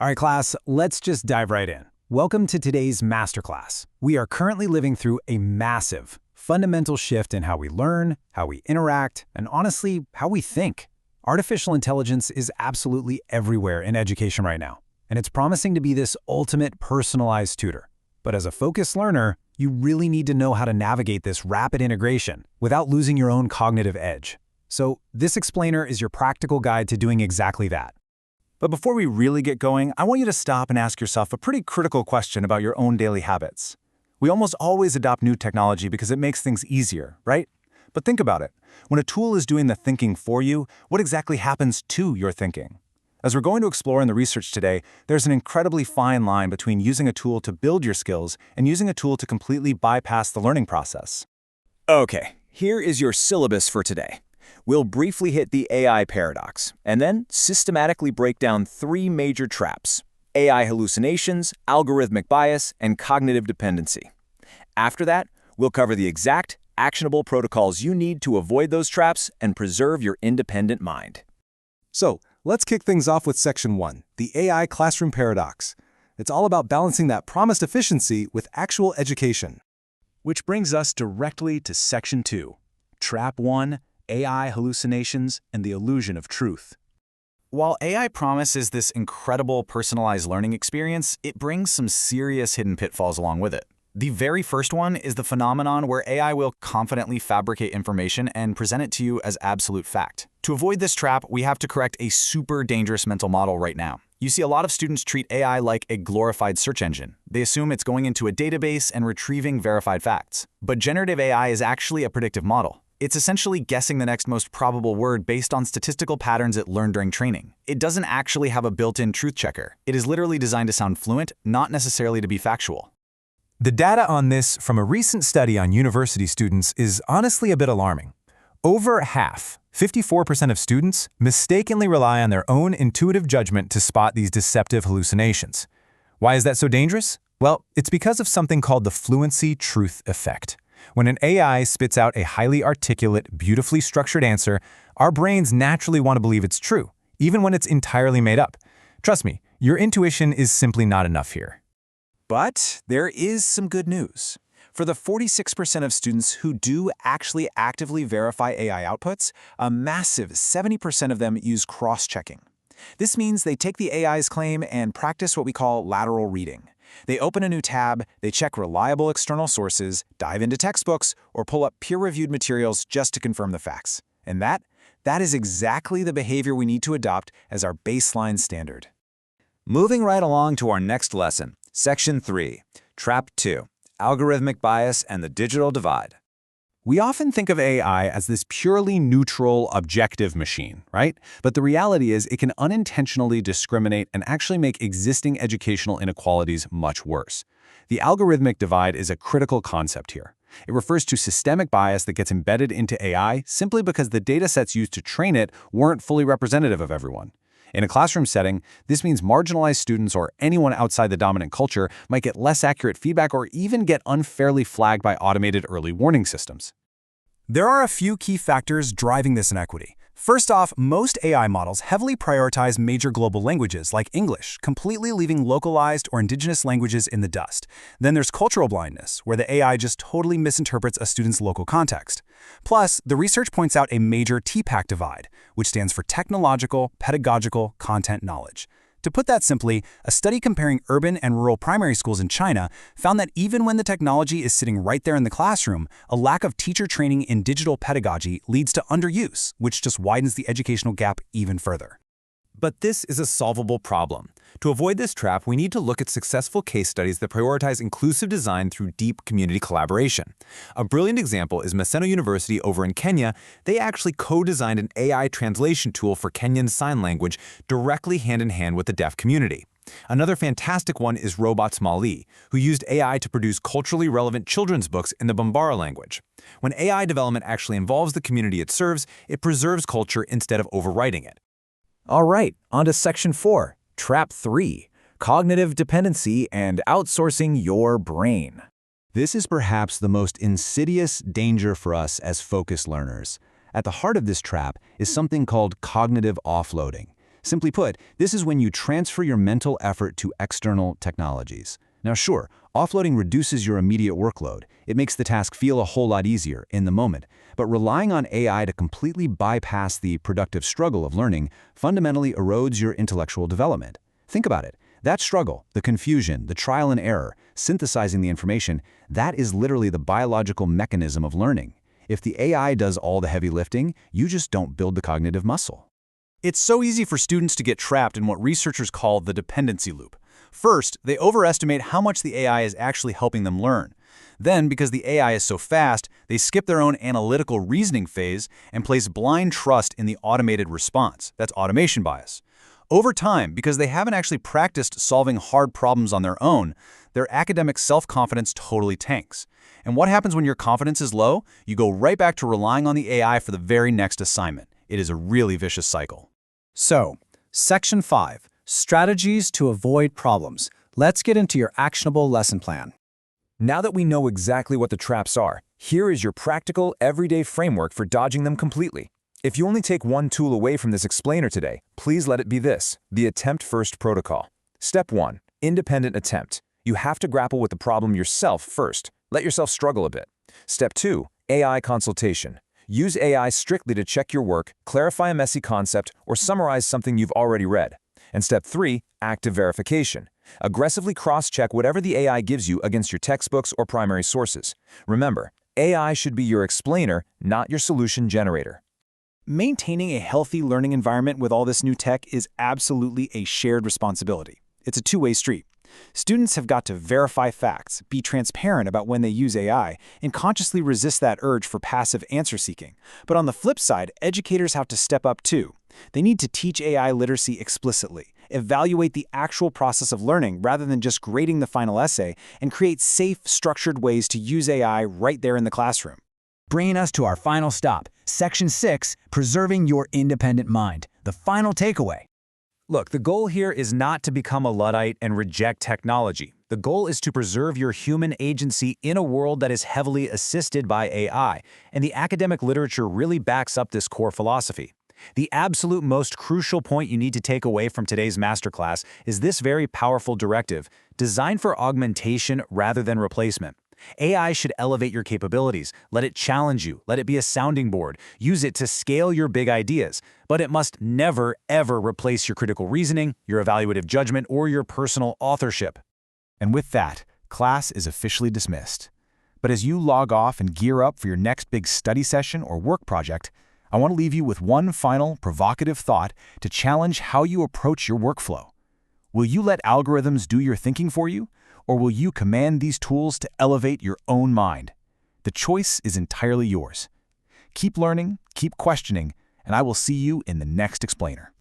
All right, class, let's just dive right in. Welcome to today's masterclass. We are currently living through a massive, fundamental shift in how we learn, how we interact, and honestly, how we think. Artificial intelligence is absolutely everywhere in education right now, and it's promising to be this ultimate personalized tutor. But as a focused learner, you really need to know how to navigate this rapid integration without losing your own cognitive edge. So this explainer is your practical guide to doing exactly that. But before we really get going, I want you to stop and ask yourself a pretty critical question about your own daily habits. We almost always adopt new technology because it makes things easier, right? But think about it. When a tool is doing the thinking for you, what exactly happens to your thinking? As we're going to explore in the research today, there's an incredibly fine line between using a tool to build your skills and using a tool to completely bypass the learning process. Okay, here is your syllabus for today. We'll briefly hit the AI paradox, and then systematically break down three major traps: AI hallucinations, algorithmic bias, and cognitive dependency. After that, we'll cover the exact, actionable protocols you need to avoid those traps and preserve your independent mind. So, let's kick things off with Section 1, the AI classroom paradox. It's all about balancing that promised efficiency with actual education. Which brings us directly to Section 2, Trap 1, AI hallucinations and the illusion of truth. While AI promises this incredible personalized learning experience, it brings some serious hidden pitfalls along with it. The very first one is the phenomenon where AI will confidently fabricate information and present it to you as absolute fact. To avoid this trap, we have to correct a super dangerous mental model right now. You see, a lot of students treat AI like a glorified search engine. They assume it's going into a database and retrieving verified facts. But generative AI is actually a predictive model. It's essentially guessing the next most probable word based on statistical patterns it learned during training. It doesn't actually have a built-in truth checker. It is literally designed to sound fluent, not necessarily to be factual. The data on this from a recent study on university students is honestly a bit alarming. Over half, 54% of students, mistakenly rely on their own intuitive judgment to spot these deceptive hallucinations. Why is that so dangerous? Well, it's because of something called the fluency truth effect. When an AI spits out a highly articulate, beautifully structured answer, our brains naturally want to believe it's true, even when it's entirely made up. Trust me, your intuition is simply not enough here. But there is some good news. For the 46% of students who do actually actively verify AI outputs, a massive 70% of them use cross-checking. This means they take the AI's claim and practice what we call lateral reading. They open a new tab, they check reliable external sources, dive into textbooks, or pull up peer-reviewed materials just to confirm the facts. And that is exactly the behavior we need to adopt as our baseline standard. Moving right along to our next lesson, Section 3, Trap 2, Algorithmic Bias and the Digital Divide. We often think of AI as this purely neutral, objective machine, right? But the reality is it can unintentionally discriminate and actually make existing educational inequalities much worse. The algorithmic divide is a critical concept here. It refers to systemic bias that gets embedded into AI simply because the datasets used to train it weren't fully representative of everyone. In a classroom setting, this means marginalized students or anyone outside the dominant culture might get less accurate feedback or even get unfairly flagged by automated early warning systems. There are a few key factors driving this inequity. First off, most AI models heavily prioritize major global languages like English, completely leaving localized or indigenous languages in the dust. Then there's cultural blindness, where the AI just totally misinterprets a student's local context. Plus, the research points out a major TPAC divide, which stands for technological, pedagogical, content knowledge. To put that simply, a study comparing urban and rural primary schools in China found that even when the technology is sitting right there in the classroom, a lack of teacher training in digital pedagogy leads to underuse, which just widens the educational gap even further. But this is a solvable problem. To avoid this trap, we need to look at successful case studies that prioritize inclusive design through deep community collaboration. A brilliant example is Maseno University over in Kenya. They actually co-designed an AI translation tool for Kenyan Sign Language directly hand-in-hand with the deaf community. Another fantastic one is Robots Mali, who used AI to produce culturally relevant children's books in the Bambara language. When AI development actually involves the community it serves, it preserves culture instead of overwriting it. All right, on to Section 4, Trap 3, Cognitive Dependency and Outsourcing Your Brain. This is perhaps the most insidious danger for us as focused learners. At the heart of this trap is something called cognitive offloading. Simply put, this is when you transfer your mental effort to external technologies. Now sure, offloading reduces your immediate workload. It makes the task feel a whole lot easier in the moment. But relying on AI to completely bypass the productive struggle of learning fundamentally erodes your intellectual development. Think about it. That struggle, the confusion, the trial and error, synthesizing the information, that is literally the biological mechanism of learning. If the AI does all the heavy lifting, you just don't build the cognitive muscle. It's so easy for students to get trapped in what researchers call the dependency loop. First, they overestimate how much the AI is actually helping them learn. Then, because the AI is so fast, they skip their own analytical reasoning phase and place blind trust in the automated response. That's automation bias. Over time, because they haven't actually practiced solving hard problems on their own, their academic self-confidence totally tanks. And what happens when your confidence is low? You go right back to relying on the AI for the very next assignment. It is a really vicious cycle. So, Section 5, Strategies to Avoid Problems. Let's get into your actionable lesson plan. Now that we know exactly what the traps are, here is your practical, everyday framework for dodging them completely. If you only take one tool away from this explainer today, please let it be this, the Attempt-First Protocol. Step 1. Independent attempt. You have to grapple with the problem yourself first. Let yourself struggle a bit. Step 2. AI consultation. Use AI strictly to check your work, clarify a messy concept, or summarize something you've already read. And Step 3. Active verification. Aggressively cross-check whatever the AI gives you against your textbooks or primary sources. Remember, AI should be your explainer, not your solution generator. Maintaining a healthy learning environment with all this new tech is absolutely a shared responsibility. It's a two-way street. Students have got to verify facts, be transparent about when they use AI, and consciously resist that urge for passive answer seeking. But on the flip side, educators have to step up too. They need to teach AI literacy explicitly, evaluate the actual process of learning rather than just grading the final essay, and create safe, structured ways to use AI right there in the classroom. Bringing us to our final stop, Section 6, Preserving Your Independent Mind. The final takeaway. Look, the goal here is not to become a Luddite and reject technology. The goal is to preserve your human agency in a world that is heavily assisted by AI, and the academic literature really backs up this core philosophy. The absolute most crucial point you need to take away from today's masterclass is this very powerful directive, designed for augmentation rather than replacement. AI should elevate your capabilities, let it challenge you, let it be a sounding board, use it to scale your big ideas, but it must never, ever replace your critical reasoning, your evaluative judgment, or your personal authorship. And with that, class is officially dismissed. But as you log off and gear up for your next big study session or work project, I want to leave you with one final provocative thought to challenge how you approach your workflow. Will you let algorithms do your thinking for you? Or will you command these tools to elevate your own mind? The choice is entirely yours. Keep learning, keep questioning, and I will see you in the next explainer.